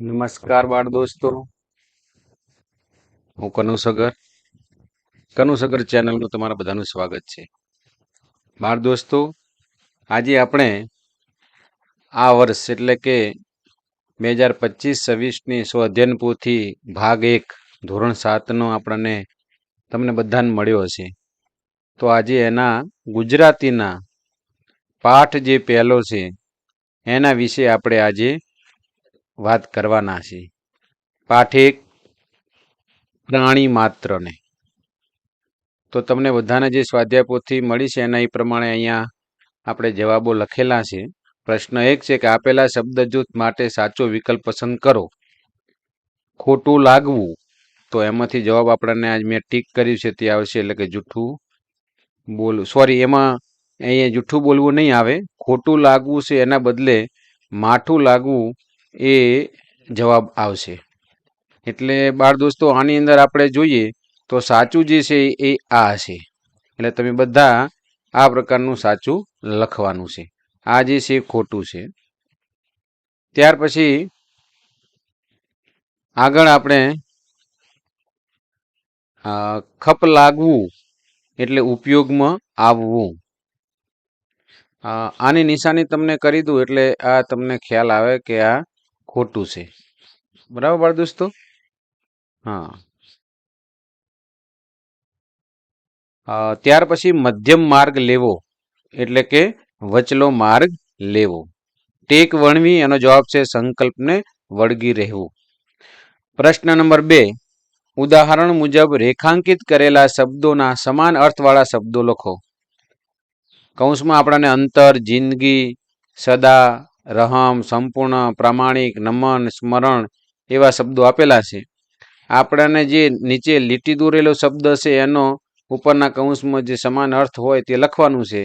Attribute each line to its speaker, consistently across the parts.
Speaker 1: નમસ્કાર બાળ દોસ્તો, હું કનુ સગર ચેનલનું તમારા બધાનું સ્વાગત છે. બાળ દોસ્તો, આજે આપણે આ વર્ષ એટલે કે 2025-26ની સ્વઅધ્યયન પોથી ભાગ 1 ધોરણ 7નો આપણને તમને બધાને મળ્યો હશે. તો આજે એના ગુજરાતીના પાઠ જે પહેલો છે એના વિશે આપણે આજે વાત કરવાના છે. પાઠ 1 પ્રાણી માત્રને. તો તમને બધાને જે સ્વાધ્યાય પોથી મળી છે એના એ પ્રમાણે અહીંયા આપણે જવાબો લખેલા છે. પ્રશ્ન 1 છે કે આપેલા શબ્દ જૂથ માટે સાચો વિકલ્પ પસંદ કરો. ખોટું લાગવું, તો એમાંથી જવાબ આપણને આજ મેં ટીક કર્યું છે તે આવશે, એટલે કે જૂઠું બોલવું. સોરી, એમાં અહીંયા જૂઠું બોલવું નહીં આવે. ખોટું લાગવું છે એના બદલે માઠું લાગવું એ જવાબ આવશે. એટલે બાળ દોસ્તો, આની અંદર આપણે જોઈએ તો સાચું જે છે એ આ હશે. એટલે તમે બધા આ પ્રકારનું સાચું લખવાનું છે. આ જે છે ખોટું છે. ત્યાર પછી આગળ આપણે ખપ લાગવું એટલે ઉપયોગમાં આવવું. આની નિશાની તમને કરી દઉં એટલે આ તમને ખ્યાલ આવે કે આ ખોટું છે. બરાબર બાળ દોસ્તો? હા. ત્યાર પછી મધ્યમ માર્ગ લેવો એટલે કે વચલો માર્ગ લેવો. ટેક વણવી, એનો જવાબ છે સંકલ્પને વળગી રહેવું. પ્રશ્ન નંબર 2, ઉદાહરણ મુજબ રેખાંકિત કરેલા શબ્દોના સમાન અર્થવાળા શબ્દો લખો. કૌંસમાં આપણને અંતર, જિંદગી, સદા, રહમ, સંપૂર્ણ, પ્રામાણિક, નમન, સ્મરણ એવા શબ્દો આપેલા છે. આપણને જે નીચે લીટી દોરેલો શબ્દ છે એનો ઉપરના કૌંસમાં જે સમાન અર્થ હોય તે લખવાનું છે.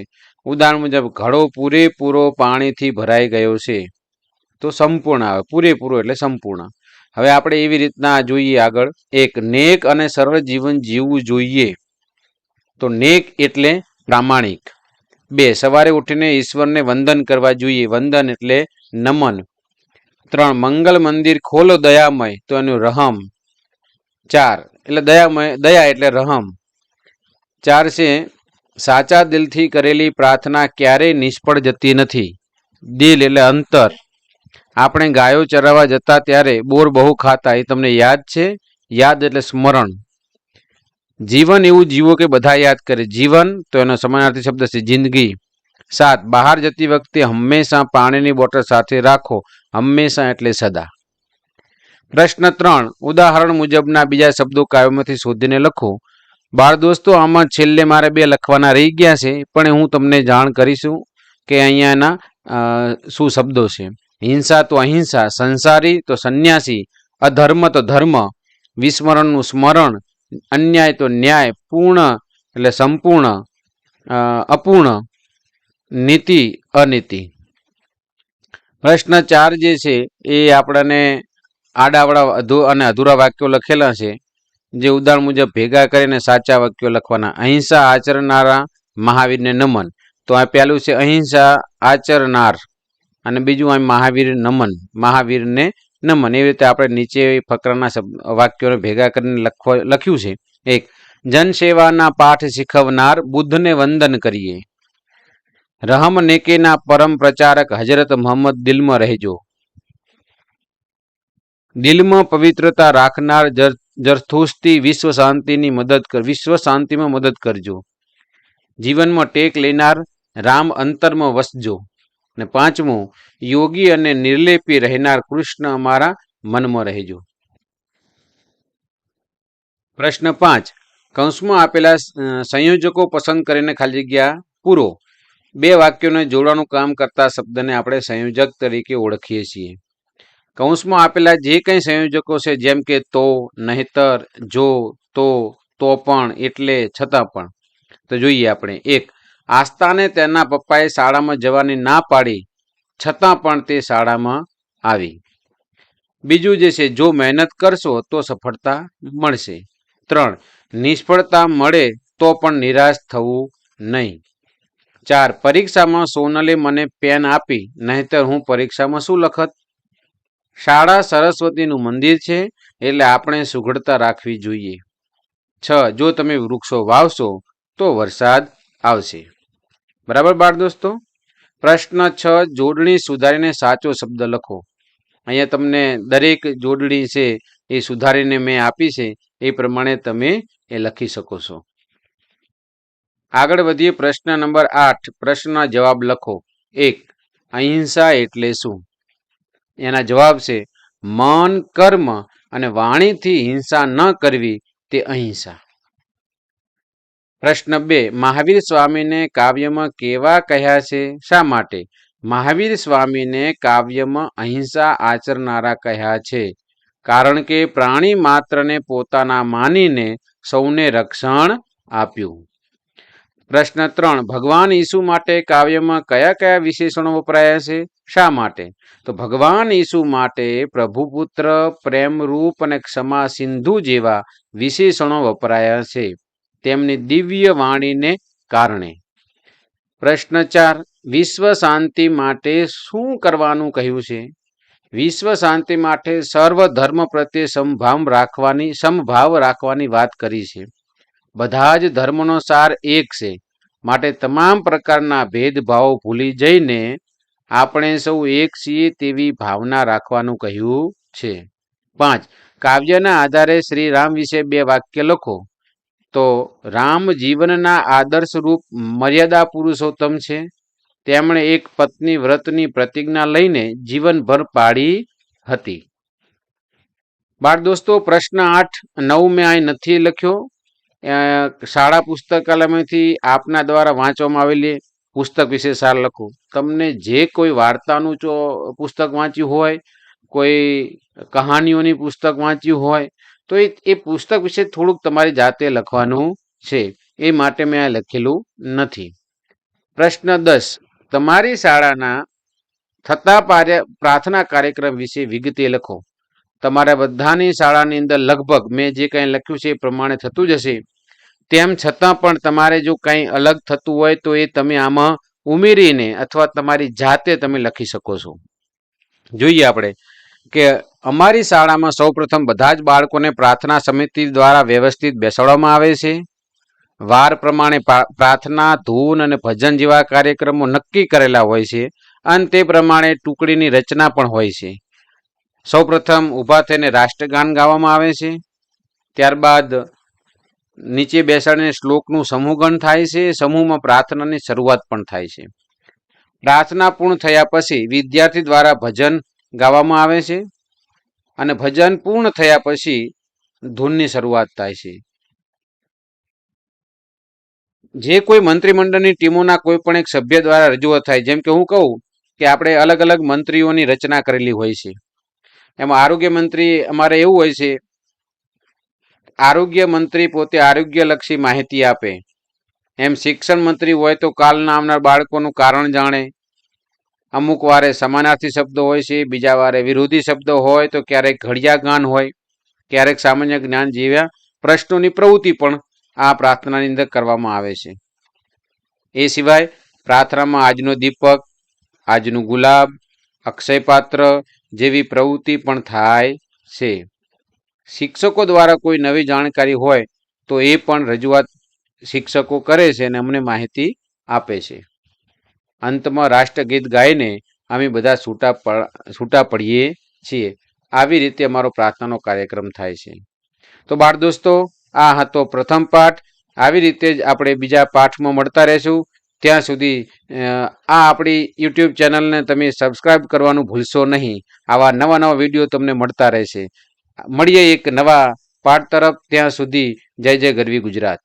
Speaker 1: ઉદાહરણ મુજબ ઘડો પૂરેપૂરો પાણીથી ભરાઈ ગયો છે, તો સંપૂર્ણ આવે. પૂરેપૂરો એટલે સંપૂર્ણ. હવે આપણે એવી રીતના જોઈએ આગળ. 1, નેક અને સરળ જીવન જીવવું જોઈએ, તો નેક એટલે પ્રામાણિક. 2, સવારે ઉઠીને ઈશ્વરને વંદન કરવા જોઈએ, વંદન એટલે નમન. 3, મંગલ મંદિર ખોલો દયામય, તો એનું રહમ. 4, એટલે દયામય, દયા એટલે રહમ. 4 છે સાચા દિલથી કરેલી પ્રાર્થના ક્યારેય નિષ્ફળ જતી નથી. દિલ એટલે અંતર. આપણે ગાયો ચરાવવા જતા ત્યારે બોર બહુ ખાતા, એ તમને યાદ છે? યાદ એટલે સ્મરણ. જીવન એવું જીવો કે બધા યાદ કરે, જીવન, તો એનો સમાનાર્થી શબ્દ છે જિંદગી. 7, બહાર જતી વખતે હંમેશા પાણીની બોટલ સાથે રાખો, હંમેશા એટલે સદા. પ્રશ્ન 3, ઉદાહરણ મુજબના બીજા શબ્દો કાવ્યમાંથી શોધીને લખો. બાળ દોસ્તો, આમાં છેલ્લે મારે 2 લખવાના રહી ગયા છે, પણ હું તમને જાણ કરીશું કે અહીંયાના શું શબ્દો છે. હિંસા તો અહિંસા, સંસારી તો સંન્યાસી, અધર્મ તો ધર્મ, વિસ્મરણનું સ્મરણ, અન્યાય તો ન્યાય, પૂર્ણ એટલે સંપૂર્ણ, અપૂર્ણ, નીતિ અનીતિ. પ્રશ્ન 4 જે છે એ આપણને આડાવડા અને અધૂરા વાક્યો લખેલા છે, જે ઉદાહરણ મુજબ ભેગા કરીને સાચા વાક્યો લખવાના. અહિંસા આચરનારા મહાવીરને નમન, તો આ પહેલું છે અહિંસા આચરનાર, અને બીજું આ મહાવીર નમન, મહાવીરને નમન. એવી રીતે આપણે નીચે ફકરાના વાક્યોને ભેગા કરીને લખ્યું છે. 1, જનસેવાના પાઠ શીખવનાર બુદ્ધને વંદન કરીએ. રહમ નેકીના પરમ પ્રચારક હજરત મોહમ્મદ દિલમાં રહેજો. દિલમાં પવિત્રતા રાખનાર જરથુસ્તી વિશ્વ શાંતિમાં મદદ કરજો. જીવનમાં ટેક લેનાર રામ અંતરમાં વસજો. અને 5મું, યોગી અને નિર્લેપી રહેનાર કૃષ્ણ અમારા મનમાં રહેજો. પ્રશ્ન 5, કૌંસમાં આપેલા સંયોજકો પસંદ કરીને ખાલી જગ્યા પૂરો. 2 વાક્યોને જોડવાનું કામ કરતા શબ્દને આપણે સંયોજક તરીકે ઓળખીએ છીએ. કૌંસમાં આપેલા જે કંઈ સંયોજકો છે, જેમ કે તો, નહીતર, જો, તો પણ, એટલે, છતાં પણ. તો જોઈએ આપણે. 1, આસ્થાને તેના પપ્પાએ શાળામાં જવાની ના પાડી, છતાં પણ તે શાળામાં આવી. બીજું જે છે, જો મહેનત કરશો તો સફળતા મળશે. 3, નિષ્ફળતા મળે તો પણ નિરાશ થવું નહીં. 4, પરીક્ષામાં સોનલે મને પેન આપી, નહીતર હું પરીક્ષામાં શું લખત? શાળા સરસ્વતીનું મંદિર છે, એટલે આપણે સુઘડતા રાખવી જોઈએ. 6. જો તમે વૃક્ષો વાવશો તો વરસાદ આવશે. બરાબર બાળ દોસ્તો. પ્રશ્ન 6, જોડણી સુધારીને સાચો શબ્દ લખો. અહીંયા તમને દરેક જોડણી છે એ સુધારીને મેં આપી છે, એ પ્રમાણે તમે એ લખી શકો છો. આગળ વધીએ. પ્રશ્ન નંબર 8, પ્રશ્નના જવાબ લખો. 1. અહિંસા એટલે શું? એના જવાબ છે મન, કર્મ અને વાણીથી હિંસા ન કરવી તે અહિંસા. પ્રશ્ન 2, મહાવીર સ્વામીને કાવ્યમાં કેવા કહ્યા છે? શા માટે? મહાવીર સ્વામીને કાવ્યમાં અહિંસા આચરનારા કહ્યા છે, કારણ કે પ્રાણી માત્રને પોતાના માનીને સૌને રક્ષણ આપ્યું. પ્રશ્ન 3, ભગવાન ઈસુ માટે કાવ્યમાં કયા કયા વિશેષણો વપરાયા છે? શા માટે? તો ભગવાન ઈસુ માટે પ્રભુપુત્ર, પ્રેમરૂપ અને ક્ષમા સિંધુ જેવા વિશેષણો વપરાયા છે, તેમની દિવ્ય વાણીને કારણે. પ્રશ્ન 4, વિશ્વ શાંતિ માટે શું કરવાનું કહ્યું છે? વિશ્વ શાંતિ માટે સર્વ ધર્મ પ્રત્યે સમભાવ રાખવાની વાત કરી છે. બધા જ ધર્મનો સાર એક છે, માટે તમામ પ્રકારના ભેદભાવો ભૂલી જઈને આપણે સૌ એક છીએ તેવી ભાવના રાખવાનું કહ્યું છે. 5, કાવ્યના આધારે શ્રી રામ વિશે 2 વાક્ય લખો. તો રામ જીવનના આદર્શરૂપ મર્યાદા પુરુષોત્તમ છે. તેમણે એક પત્ની વ્રતની પ્રતિજ્ઞા લઈને જીવનભર પાળી હતી. બાળ દોસ્તો, પ્રશ્ન 8, 9 મેં અહીં નથી લખ્યો. શાળા પુસ્તકાલયમાંથી આપના દ્વારા વાંચવામાં આવેલી પુસ્તક વિશે સાર લખો. તમને જે કોઈ વાર્તાનું પુસ્તક વાંચ્યું હોય, કોઈ કહાનીઓની પુસ્તક વાંચ્યું હોય, તો એ પુસ્તક વિશે થોડુંક તમારી જાતે લખવાનું છે, એ માટે મેં આ લખેલું નથી. પ્રશ્ન 10, તમારી શાળાના થતા પ્રાર્થના કાર્યક્રમ વિશે વિગતે લખો. તમારા બધાની શાળાની અંદર લગભગ મેં જે કંઈ લખ્યું છે એ પ્રમાણે થતું જ હશે. તેમ છતાં પણ તમારે જો કંઈ અલગ થતું હોય તો એ તમે આમાં ઉમેરીને અથવા તમારી જાતે તમે લખી શકો છો. જોઈએ આપણે કે અમારી શાળામાં સૌપ્રથમ બધા જ બાળકોને પ્રાર્થના સમિતિ દ્વારા વ્યવસ્થિત બેસાડવામાં આવે છે. વાર પ્રમાણે પ્રાર્થના, ધૂન અને ભજન જેવા કાર્યક્રમો નક્કી કરેલા હોય છે, અને તે પ્રમાણે ટુકડીની રચના પણ હોય છે. સૌપ્રથમ ઊભા થઈને રાષ્ટ્રગાન ગાવામાં આવે છે. ત્યારબાદ નીચે બેસાડીને શ્લોકનું સમૂહગણ થાય છે. સમૂહમાં પ્રાર્થનાની શરૂઆત પણ થાય છે. પ્રાર્થના પૂર્ણ થયા પછી વિદ્યાર્થી દ્વારા ભજન ગાવામાં આવે છે, અને ભજન પૂર્ણ થયા પછી ધૂનની શરૂઆત થાય છે. જે કોઈ મંત્રીમંડળની ટીમોના કોઈ પણ એક સભ્ય દ્વારા રજૂઆત થાય, જેમ કે હું કહું કે આપણે અલગ અલગ મંત્રીઓની રચના કરેલી હોય છે. એમાં આરોગ્ય મંત્રી અમારે એવું હોય છે, આરોગ્ય મંત્રી પોતે આરોગ્યલક્ષી માહિતી આપે. એમ શિક્ષણ મંત્રી હોય તો કાલના આવનાર બાળકોનું કારણ જાણે. અમુક વારે સમાનાર્થી શબ્દો હોય છે, બીજા વારે વિરોધી શબ્દો હોય, તો ક્યારેક ઘડિયા ગાન હોય, ક્યારેક સામાન્ય જ્ઞાન જેવા પ્રશ્નોની પ્રવૃત્તિ પણ આ પ્રાર્થનાની અંદર કરવામાં આવે છે. એ સિવાય પ્રાર્થનામાં આજનો દીપક, આજનું ગુલાબ, અક્ષયપાત્ર જેવી પ્રવૃત્તિ પણ થાય છે. શિક્ષકો દ્વારા કોઈ નવી જાણકારી હોય તો એ પણ રજૂઆત શિક્ષકો કરે છે અને અમને માહિતી આપે છે. અંતમાં રાષ્ટ્રગીત ગાઈને અમે બધા છૂટા પડીએ છીએ. આવી રીતે અમારો પ્રાર્થનાનો કાર્યક્રમ થાય છે. તો બાળ દોસ્તો, આ હતો પ્રથમ પાઠ. આવી રીતે જ આપણે બીજા પાઠમાં મળતા રહેશું. ત્યાં સુધી આ આપણી યુટ્યુબ ચેનલને તમે સબસ્ક્રાઈબ કરવાનું ભૂલશો નહીં. આવા નવા વિડીયો તમને મળતા રહેશે. મળીએ એક નવા પાઠ તરફ. ત્યાં સુધી જય જય ગરવી ગુજરાત.